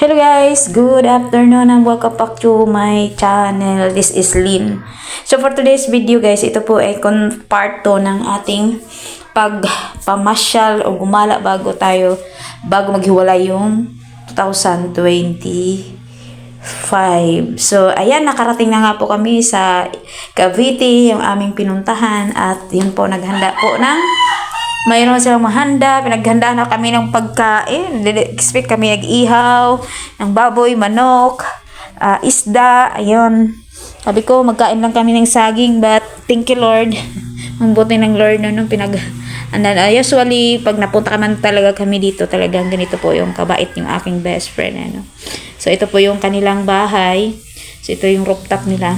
Hello guys, good afternoon and welcome back to my channel. This is Lynn. So for today's video guys, ito po ay part 2 ng ating pagpamasyal o gumala bago maghiwalay yung 2025. So ayan, nakarating na nga po kami sa Cavite, yung aming pinuntahan, at yun po, naghanda po ng mayroon silang mahanda, pinaghandaan na kami ng pagkain. Expect kami nag-ihaw ng baboy, manok, isda, ayun. Sabi ko, magkain lang kami ng saging, but thank you Lord. Ang buti ng Lord nung usually, pag napunta naman talaga kami dito, talagang ganito po yung kabait yung aking best friend. Ano. So, ito po yung kanilang bahay. So, ito yung rooftop nila.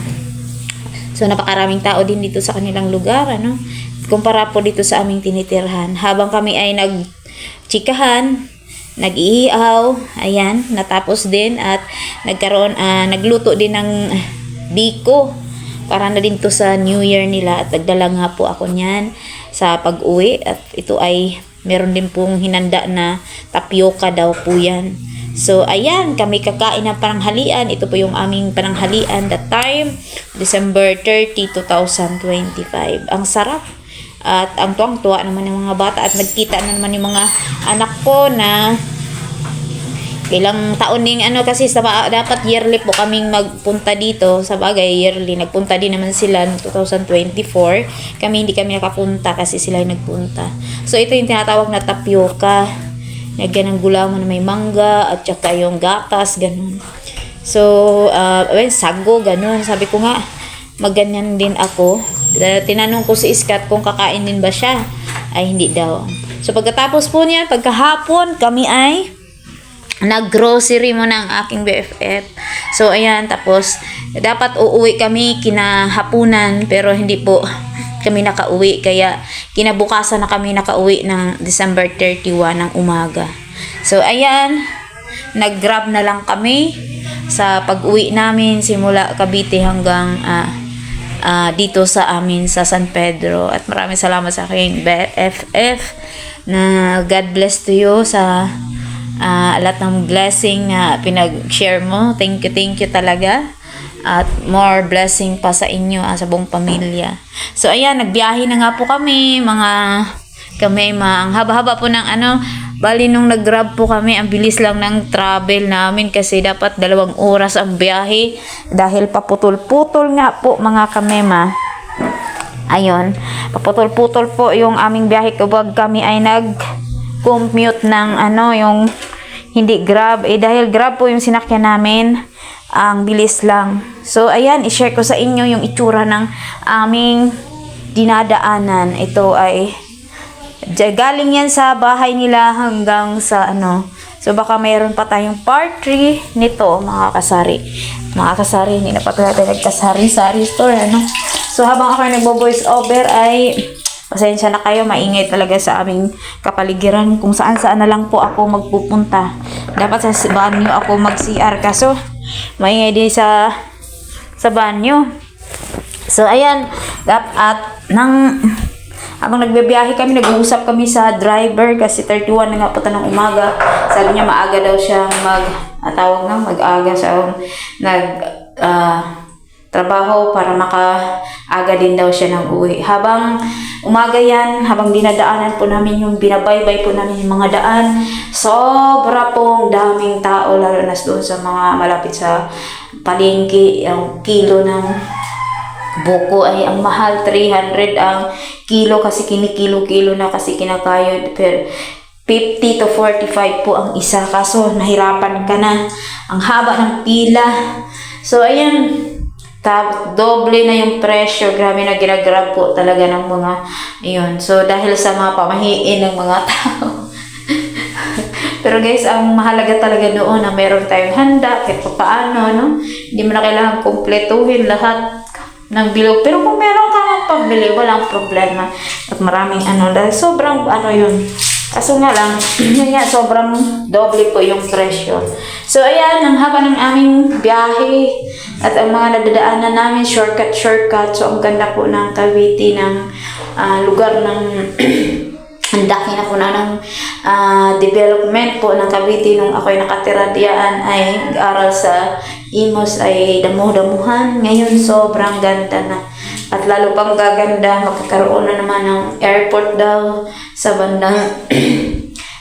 So, napakaraming tao din dito sa kanilang lugar, ano. Kumpara po dito sa aming tinitirhan. Habang kami ay nagchikahan, nag-iihaw, ayan, natapos din at nagluto din ng biko para na din to sa New Year nila, at nagdala nga po ako niyan sa pag-uwi, at ito ay meron din pong hinanda na tapioca daw po yan. So, ayan, kami kakain ng pananghalian. Ito po yung aming pananghalian that time, December 30, 2025. Ang sarap. At ang tuwang-tuwa naman ng mga bata, at nagkita na naman yung mga anak ko na ilang taon din kasi dapat yearly po kaming magpunta dito. Sa bagay, yearly nagpunta din naman sila noong 2024. Hindi kami nakapunta kasi sila yung nagpunta. So ito yung tinatawag na tapioca, nagyan ng gulaman na may mangga at saka yung gatas, ganun. So sago, ganun. Sabi ko nga, magganyan din ako. Tinanong ko si Iskat kung kakain din ba siya. Ay, hindi daw. So, pagkatapos po niyan, pagkahapon, kami ay nag-grocery mo ng aking BFF. So, ayan, tapos, dapat uuwi kami kinahapunan, pero hindi po kami nakauwi. Kaya, kinabukasan na kami nakauwi ng December 31 ng umaga. So, ayan, nag-grab na lang kami sa pag-uwi namin simula Cavite hanggang dito sa amin sa San Pedro. At maraming salamat sa aking BFF na God bless to you sa lahat ng blessing na pinag-share mo. Thank you talaga. At more blessing pa sa inyo, sa buong pamilya. So ayan, nagbiyahe na nga po kami, ang haba-haba po ng bali nung nag-grab po kami, ang bilis lang ng travel namin kasi dapat 2 oras ang biyahe dahil paputol-putol nga po mga kamema. Ayun, paputol-putol po yung aming biyahe kapag kami ay nag-commute ng yung hindi grab. Dahil grab po yung sinakyan namin, ang bilis lang. So ayan, i-share ko sa inyo yung itsura ng aming dinadaanan. Ito ay galing yan sa bahay nila hanggang sa So baka mayroon pa tayong part 3 nito, mga kasari. Hindi na pa tayo nagkasari-sari store, So habang ako nagbo-voice over ay pasensya na kayo, maingay talaga sa aming kapaligiran. Kung saan-saan na lang po ako magpupunta. Dapat sa banyo ako mag-CR, kaso maingay din sa banyo. So ayan, habang nagbibiyahe kami, nag-uusap kami sa driver kasi 31 na nga po ng umaga. Sabi niya maaga daw siya mag-aga siya trabaho para makaaga din daw siya ng uwi. Habang umaga yan, habang dinadaanan po namin yung binabaybay po namin yung mga daan, sobra pong daming tao, lalo na doon sa mga malapit sa palengke. Ang kilo ng buko ay ang mahal, 300 ang kilo kasi kinikilo-kilo na kasi kinakayod, per 50 to 45 po ang isa, kaso nahirapan ka na, ang haba ng pila. So ayan, doble na yung presyo, grabe na ginagrab po talaga ng mga so dahil sa mga pamahiin ng mga tao. Pero guys, ang mahalaga talaga doon na meron tayong handa kahit paano, hindi mo na kailangan kumpletuhin lahat ng bilog. Pero kung meron kang pambili, walang problema. At maraming dahil sobrang yun. Kaso nga lang, sobrang doble po yung presyo. So ayan, ang haba ng aming biyahe at ang mga nadadaanan namin, shortcut. So ang ganda po ng Cavite, ng lugar ng ang laki na po na ng development po ng Cavite nung ako'y nakatira diyan ay aral sa Imus ay damo-damuhan. Ngayon sobrang ganda na. At lalo pang gaganda, magkakaroon na naman ng airport daw sa bandang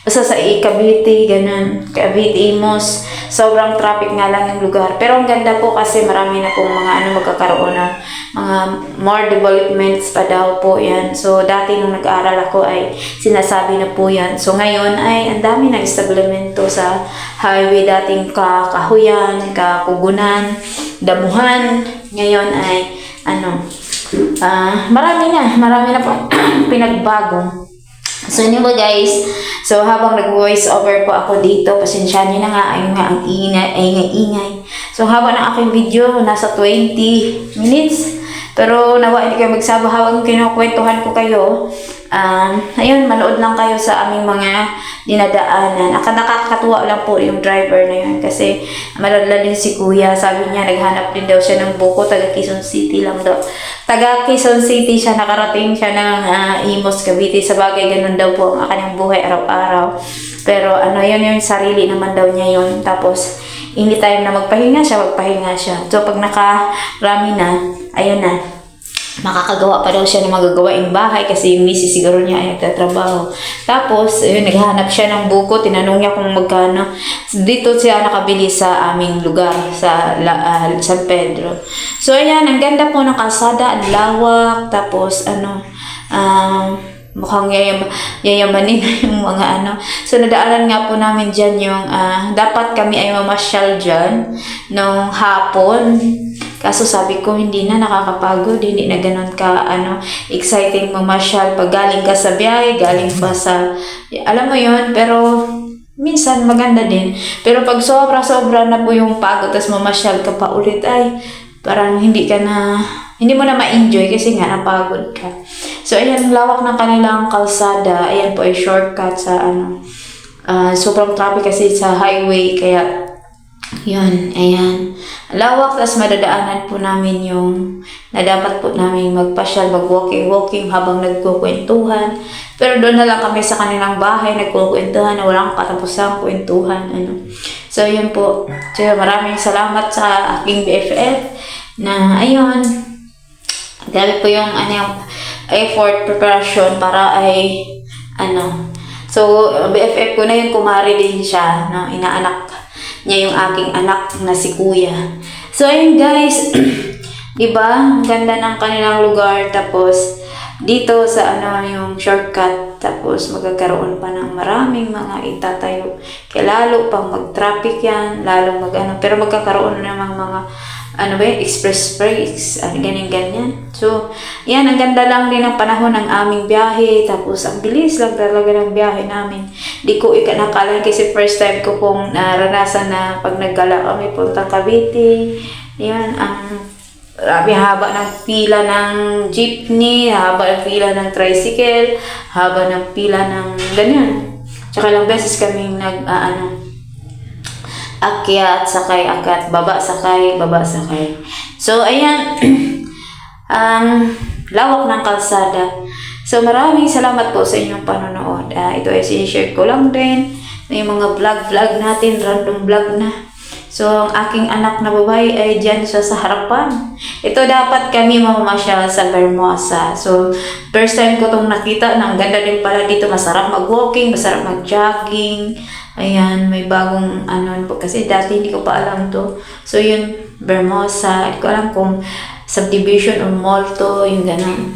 basta sa Cavite, ganun. Cavite, Imus. Sobrang traffic nga lang yung lugar. Pero ang ganda po kasi marami na pong mga magkakaroon ng mga more developments pa daw po yan. So, dati nung nag-aaral ako ay sinasabi na po yan. So, ngayon ay ang dami ng establemento sa highway. Dating Kahuyan, Kapugunan, Damuhan. Ngayon ay marami na po pinagbago. So, yun ba guys? So, habang nag-voice over po ako dito, pasensya nyo na nga, ang ingay. So, habang ang aking video, nasa 20 minutes. Pero, nawa hindi kayo magsaba habang kinukwentuhan ko kayo. Ayun, manood lang kayo sa aming mga dinadaanan. Nakakatuwa lang po yung driver na yun kasi malala din si kuya. Sabi niya, naghanap din daw siya ng buko, taga Quezon City lang daw. Taga Quezon City siya, nakarating siya ng Imus, Cavite. Sa bagay, ganun daw po ang kanyang buhay araw-araw. Pero yun yung sarili naman daw niya yun. Tapos, hindi time na magpahinga siya. So, pag nakarami na, ayun na. Makakagawa pa daw siya ng magagawaing bahay kasi yung misis siguro niya ay nagtatrabaho. Tapos, ayun, naghahanap siya ng buko. Tinanong niya kung magkano. Dito siya nakabili sa aming lugar, sa San Pedro. So, ayan, ang ganda po ng kalsada, ang lawak. Tapos, mukhang yayamanin yung mga So, nadaanan nga po namin dyan yung, dapat kami ay mamasyal dyan nung hapon. Kaso sabi ko, hindi na nakakapagod, hindi na ganun ka, exciting mamasyal pag galing ka sa biyahe, galing pa sa, alam mo yun, pero minsan maganda din. Pero pag sobra-sobra na po yung pagod, tapos mamasyal ka pa ulit, ay, parang hindi mo na ma-enjoy kasi nga napagod ka. So, ayan, lawak ng kanilang kalsada. Ayan po ay shortcut sa sobrang traffic kasi sa highway. Kaya, yun, ayan. Lawak, tas madadaanan po namin yung na dapat po namin magpasyal, mag-walking habang nagkukwentuhan. Pero doon na lang kami sa kanilang bahay, nagkukwentuhan na walang katapusang kwentuhan. So, yun po. So, maraming salamat sa aking BFF na, ayun, dahil po yung effort, preparation para ay so BFF ko na yun, kumari din siya, inaanak niya yung aking anak na si kuya. So ayun guys, diba, ang ganda ng kanilang lugar. Tapos dito sa yung shortcut, tapos magkakaroon pa ng maraming mga itatayo, kaya lalo pang mag-traffic yan, lalo pero magkakaroon na ng mga express brakes, ganyan. So, yan, ang ganda lang din ng panahon ng aming biyahe. Tapos, ang bilis lang talaga ng biyahe namin. Di ko nakalain kasi first time ko pong naranasan na pag naggala kami puntang Cavite. Yan, haba ng pila ng jeepney, haba ng pila ng tricycle, haba ng pila ng ganyan. Tsaka lang beses kaming akyat, sakay, akyat, baba, sakay. So, ayan, lawak ng kalsada. So, maraming salamat po sa inyong panonood. Ito ay sinishare ko lang din. Yung mga vlog natin, random vlog na. So, ang aking anak na babae ay dyan siya sa harapan. Ito dapat kami mamamasyal sa Vermosa. So, first time ko itong nakita. Ang ganda din pala dito. Masarap mag-walking, masarap mag-jogging. Ayan, may bagong kasi dati hindi ko pa alam to. So, yun, Vermosa. Hindi ko alam kung subdivision or mall to, yung ganun.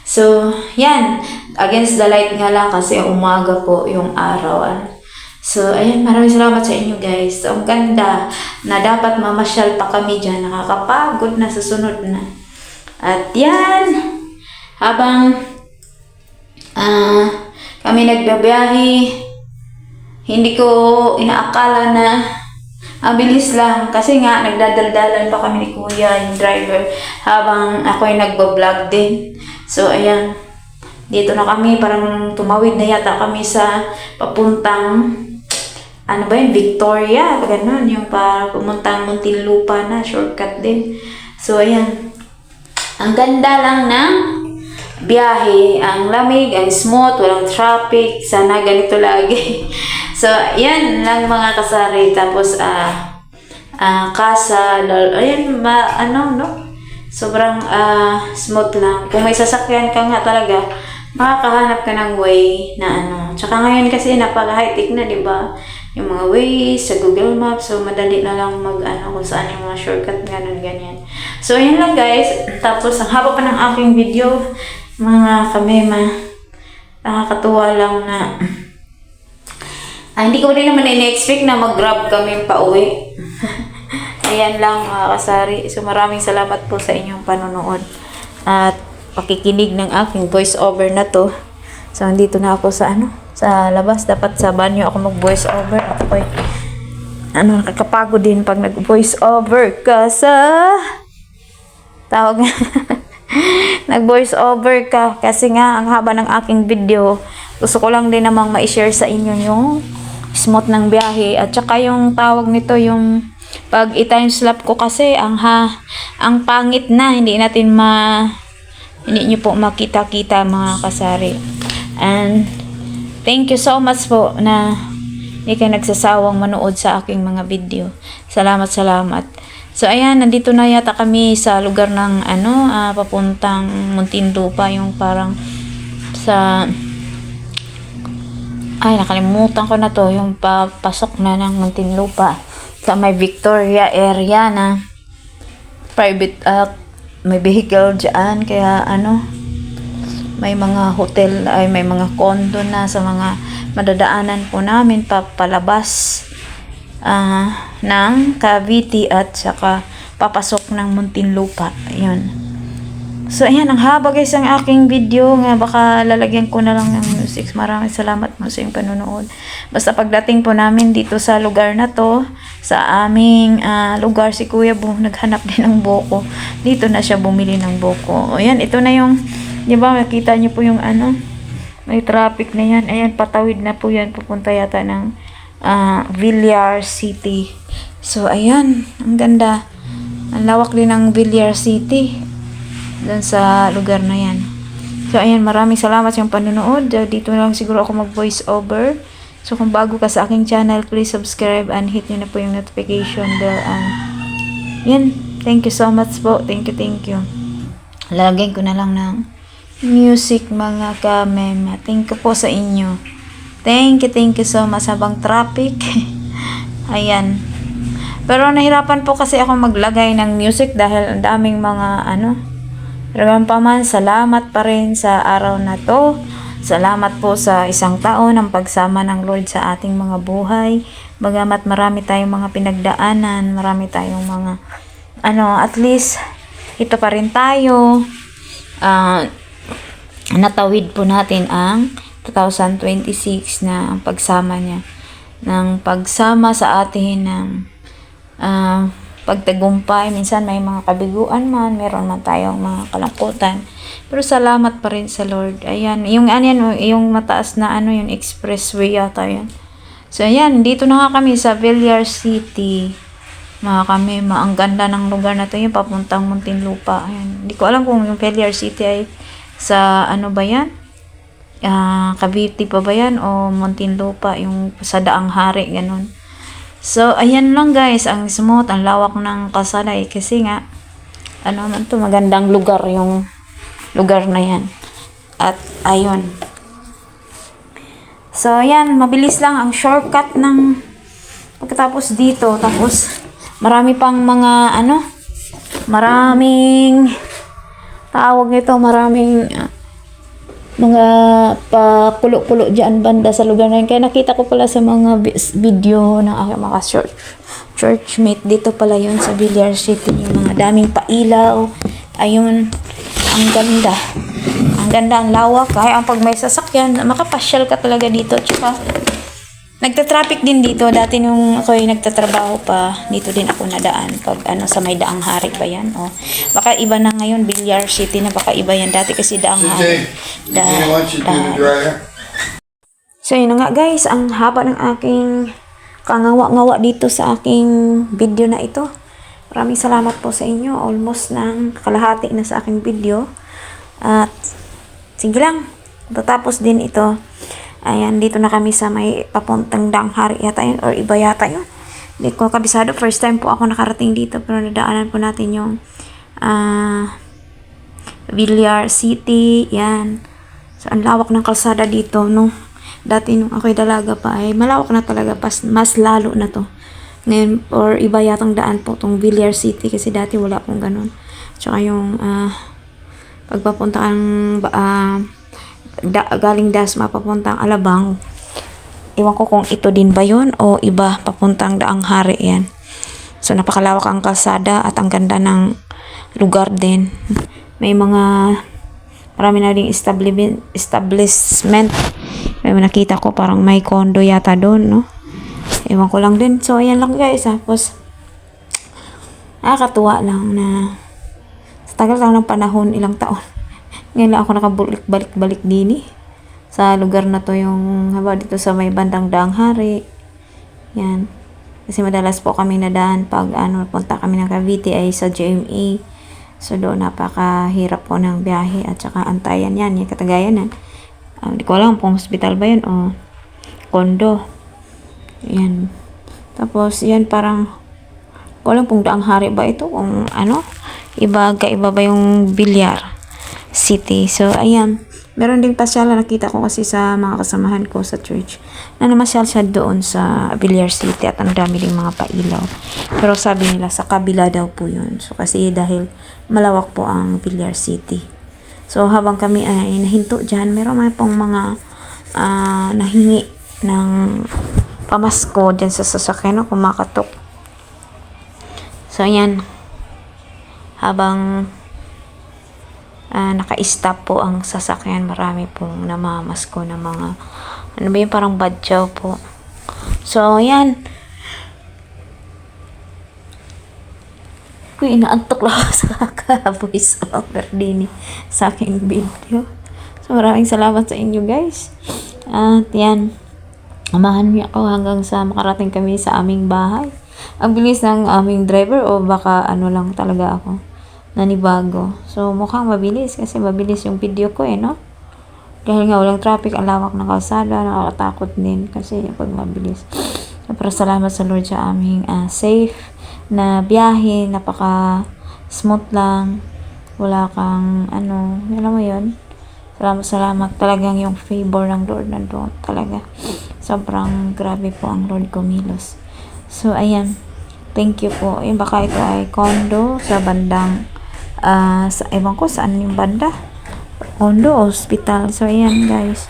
So, yan. Against the light nga lang kasi umaga po yung araw. So, ayan, maraming salamat sa inyo guys. So, ang ganda na dapat mamasyal pa kami dyan. Nakakapagod na sa sunod na. At yan, habang kami nagbabiyahe, hindi ko inaakala na ang bilis lang. Kasi nga, nagdadaldalan pa kami ni kuya, yung driver, habang ako ay nagbablog din. So, ayan, dito na kami, parang tumawid na yata kami sa papuntang Victoria, ganun, yung papuntang Muntinlupa na, shortcut din. So, ayan, ang ganda lang ng biyahe. Ang lamig, ang smooth, walang traffic. Sana ganito lagi. So, yan lang mga kasari. Tapos, kasa, ayan, no? Sobrang smooth lang. Kung may sasakyan ka nga talaga, makakahanap ka ng way na Tsaka ngayon kasi napaka-high-tech na, di ba? Yung mga ways sa Google Maps, so madali na lang kung saan yung mga shortcut, ganyan. So, ayan lang guys. Tapos, ang haba pa ng aking video, mga kamema. Nakakatuwa lang na hindi ko rin naman in-expect na mag-grab kami pa uwi. Ayan lang mga kasari. So maraming salamat po sa inyong panonood at pakikinig ng aking voice over na to. So andito na ako sa sa labas. Dapat sa banyo ako mag-voice over. Ako nakakapagod din pag nag-voice over ka sa tawag nag-voice over ka kasi nga ang haba ng aking video. Gusto ko lang din namang ma-share sa inyo yung smooth ng biyahe at saka yung tawag nito yung pag i-timeslap ko kasi ang pangit na hindi niyo po makita-kita mga kasari. And thank you so much po na hindi kayo nagsasawang manood sa aking mga video. Salamat. So ayan, nandito na yata kami sa lugar ng papuntang Muntinlupa, yung parang sa nakalimutan ko na to, yung papasok na ng Muntinlupa sa may Victoria area na private may vehicle dyan, kaya may mga hotel may mga condo na sa mga madadaanan po namin papalabas ng Cavite at saka papasok ng Muntinlupa. Ayun. So, ayan, ang haba guys ang aking video nga. Baka lalagyan ko na lang ng music. Maraming salamat mo sa iyong panonood. Basta pagdating po namin dito sa lugar na to, sa aming lugar, si Kuya naghanap din ng buko. Dito na siya bumili ng buko. O, ayan, ito na yung, di ba, makita niyo po yung may traffic na yan. Ayan, patawid na po yan. Pupunta yata ng Villar City. So, ayan, ang ganda. Ang lawak din ng Villar City dun sa lugar na yan. So, ayan, maraming salamat sa yung panonood. Dito na lang siguro ako mag-voice over. So, kung bago ka sa aking channel, please subscribe and hit nyo na po yung notification bell. Yan, thank you so much po. Thank you. Lagyan ko na lang ng music mga kamema. Thank you po sa inyo. Thank you so much habang traffic. Ayan. Pero nahirapan po kasi ako maglagay ng music dahil ang daming mga pero pa man, salamat pa rin sa araw na to. Salamat po sa isang taon ng pagsama ng Lord sa ating mga buhay. Bagamat marami tayong mga pinagdaanan, marami tayong mga at least ito pa rin tayo. Natawid po natin ang 2026 na ang pagsama niya. Ng pagsama sa atin ng pagtagumpay. Minsan may mga kabiguan man, meron man tayong mga kalungkutan. Pero salamat pa rin sa Lord. Ayan, yung mataas na yung expressway yata yan. So ayan, dito na nga kami sa Villar City. Mga kami, ang ganda ng lugar na to, yung papuntang Muntinlupa. Ayan, hindi ko alam kung yung Villar City ay sa ba yan? Cavite pa ba yan? O Muntinlupa, yung sa Daang Hari, ganun. So, ayan lang guys, ang smooth, ang lawak ng kasalay kasi nga, magandang lugar yung lugar na yan. At, ayun. So, ayan, mabilis lang ang shortcut ng pagkatapos dito. Tapos, marami pang mga, maraming tawag nito, maraming mga pakulo-kulo dyan banda sa lugar na yun. Kaya nakita ko pala sa mga video ng aking mga churchmate. Dito pala yun sa Villar City. Yung mga daming pailaw. Ayun. Ang ganda. Ang ganda, ang lawak. Kaya ang pag may sasakyan, makapasyal ka talaga dito. Tsaka, nagtatraffic din dito. Dati nung ako ay nagtatrabaho pa, dito din ako nadaan. Pag sa may Daang Hari ba yan? O, baka iba na ngayon, Villar City na baka iba yan. Dati kasi Daang Hari. So yun na nga guys, ang haba ng aking kangawa-ngawa dito sa aking video na ito. Maraming salamat po sa inyo. Almost ng kalahati na sa aking video. At sige lang. Tatapos din ito. Ayan, dito na kami sa may papuntang Danghari yata yun, or iba yata yun. Hindi ko kabisado. First time po ako nakarating dito, pero nadaanan po natin yung Villar City. Yan. So, ang lawak ng kalsada dito, no? Dati nung ako'y dalaga pa, ay malawak na talaga. Mas lalo na to. Ngayon, or iba yatang daan po tong Villar City, kasi dati wala pong ganun. Tsaka yung pagpapunta ang galing Dasma papuntang Alabang, iwan ko kung ito din ba yun o iba papuntang Daang Hari. Yan. So napakalawak ang kalsada at ang ganda ng lugar din. May marami na ring establishment. May nakita ko parang may condo yata doon, no? Ewan ko lang din. So ayan lang guys. Tapos nakakatuwa lang na sa tagal lang ng panahon, ilang taon, ngayon lang ako nakabalik-balik din sa lugar na to, yung haba dito sa may bandang Daang Hari. Yan. Kasi madalas po kami nadaan pag punta kami ng Cavite ay sa GMA. So doon napakahirap po ng biyahe at saka antayan yan, yung Katagayanan. Hindi ko alam kung hospital ba yun o kondo. Yan. Tapos yan parang walang pong Daang Hari ba ito kung iba ba yung Villar City. So ayan, meron ding pasyal na nakita ko kasi sa mga kasamahan ko sa church na namasyal siya doon sa Villar City at ang dami ding mga pailaw. Pero sabi nila sa kabila daw po yun. So kasi dahil malawak po ang Villar City. So habang kami ay nahinto dyan, meron may pong mga nahingi ng pamasko dyan sa sasakyan, kumakatok. So ayan, habang naka-stop po ang sasakyan, marami pong namamasko na mga parang badyaw po. So ayan, inaantok lang ako sa kaka-voice over din sa aking video. So maraming salamat sa inyo guys. At yan, amahan niyo ako hanggang sa makarating kami sa aming bahay. Ang bilis ng aming driver o baka lang talaga ako nanibago. So mukhang mabilis kasi mabilis yung video ko no? Dahil nga walang traffic, ang lawak ng kalsada, nakakatakot din kasi pag mabilis. So, pero salamat sa Lord sa aming safe na biyahe, napaka smooth lang, wala kang alam mo yun, salamat talagang yung favor ng Lord nandoon talaga, sobrang grabe po ang Lord kumilos. So ayan, thank you po. Yung baka ito ay condo sa bandang ewan ko saan yung banda, condo, hospital. So ayan guys,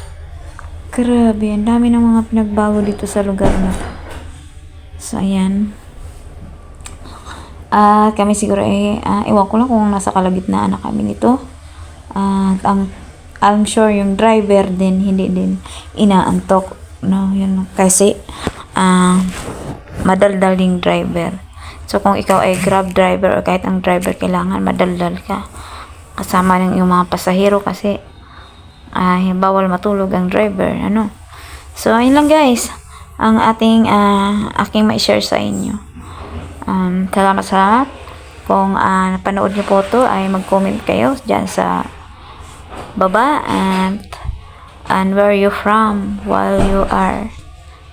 grabe, ang dami ng mga pinagbago dito sa lugar na to. So ayan, kami siguro ewan ko lang kung nasa kalagitnaan na kami nito. At I'm sure yung driver din hindi din inaantok, no? Yun kasi madaldaling driver. So kung ikaw ay Grab driver o kahit ang driver, kailangan madaldal ka kasama ng yung mga pasahero kasi bawal matulog ang driver, So ayun lang guys ang aking ma-share sa inyo. Salamat. Kung napanood niyo po to, ay mag-comment kayo dyan sa baba and where you from while you are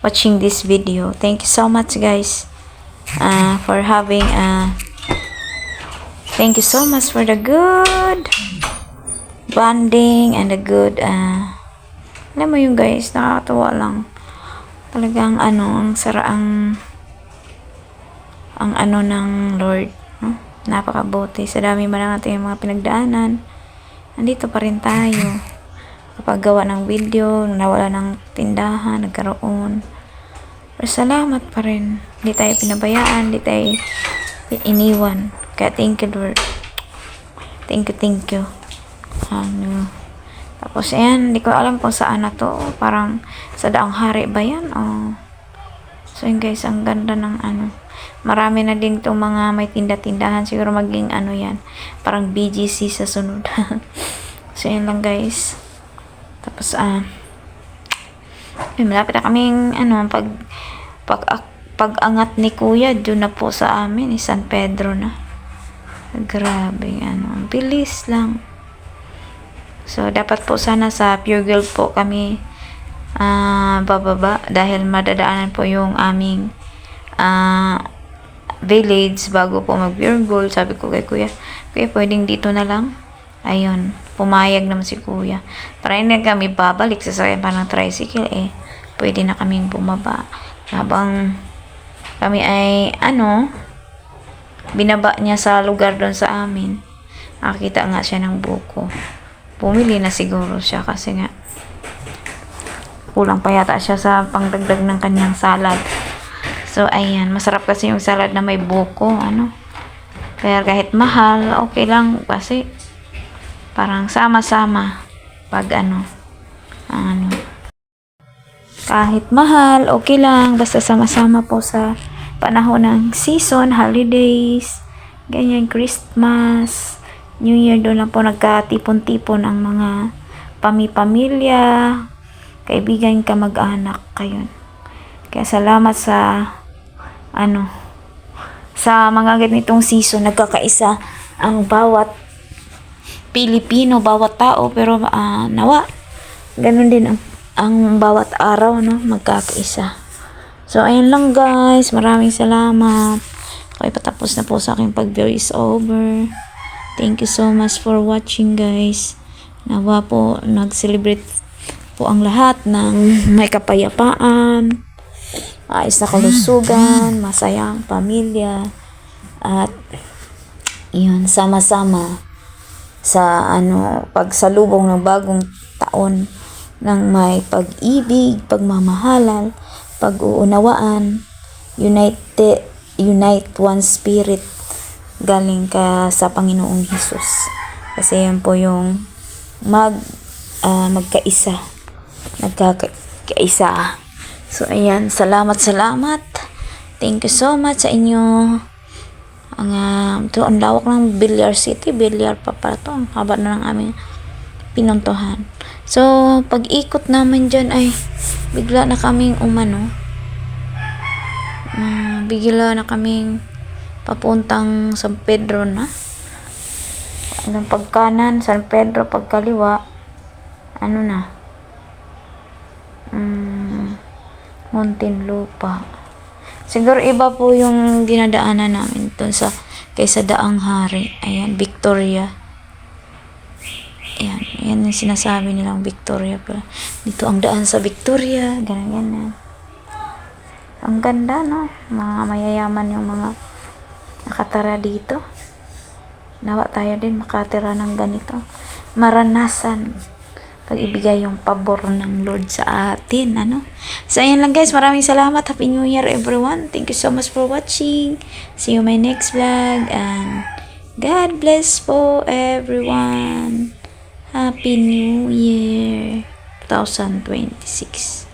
watching this video. Thank you so much guys for having thank you so much for the good bonding and the good alam mo yung guys, nakakatawa lang talagang ang ng Lord, no? Napakabuti sa dami man natin yung mga pinagdaanan, nandito pa rin tayo kapag gawa ng video, nawala ng tindahan, nagkaroon, pero salamat pa rin, hindi tayo pinabayaan, hindi tayo iniwan. Kaya thank you Lord, thank you. Tapos ayan, hindi ko alam kung saan na to, parang sa Daang Hari ba yan? So yun guys, ang ganda ng marami na din itong mga may tinda-tindahan, siguro maging yan, parang BGC sa sunod. So yun lang guys. Tapos malapit na kaming pag-angat ni kuya, doon na po sa amin San Pedro na. Grabe ang bilis lang. So, dapat po sana sa Pure Gold po kami bababa dahil madadaanan po yung aming village bago po mag Pure Gold. Sabi ko kay kuya, pwedeng dito na lang. Ayun, pumayag naman si kuya. Para hindi kami babalik sa sakyan pa ng tricycle pwede na kaming bumaba. Habang kami ay binaba niya sa lugar doon sa amin. Nakakita nga siya ng buko. Bumili na siguro siya kasi nga kulang pa yata siya sa pangdagdag ng kanyang salad. So, ayan. Masarap kasi yung salad na may buko. Kaya kahit mahal, okay lang. Kasi parang sama-sama. Pag kahit mahal, okay lang. Basta sama-sama po sa panahon ng season, holidays, ganyan, Christmas, New Year, doon lang po nagkatipon-tipon ang mga pamilya, kaibigan, kamag-anak, kayo. Kaya salamat sa sa mga ganitong season, nagkakaisa ang bawat Pilipino, bawat tao, pero nawa, ganun din ang bawat araw, magkakaisa. So, ayun lang guys, maraming salamat. Okay, patapos na po sa aking pag-voice over. Thank you so much for watching guys. Nawa po, nag-celebrate po ang lahat ng may kapayapaan, ayos na kalusugan, masayang pamilya, at yun, sama-sama sa pagsalubong ng bagong taon ng may pag-ibig, pagmamahalan, pag-uunawaan, unite one spirit galing ka sa Panginoong Hesus. Kasi yan po yung magkaisa, nagkakaisa. So, ayan, salamat. Thank you so much sa inyo. Ang lawak ng Villar City. Villar pa pala to. Ang haba na ng aming pinuntuhan. So, pag-ikot namin dyan ay bigla na kaming bigla na kaming papuntang San Pedro na. Pagkanan, San Pedro, pagkaliwa, Muntinlupa. Siguro iba po yung dinadaanan namin doon kaysa Daang Hari. Ayan, Victoria. Ayan yung sinasabi nilang Victoria. Pero dito ang daan sa Victoria. Ganyan. Ang ganda, no? Mga mayayaman yung mga nakatara dito. Nawa tayo din makatira ng ganito. Maranasan. Pag-ibigay yung pabor ng Lord sa atin, So, ayan lang guys. Maraming salamat. Happy New Year everyone. Thank you so much for watching. See you my next vlog. And God bless po everyone. Happy New Year 2026.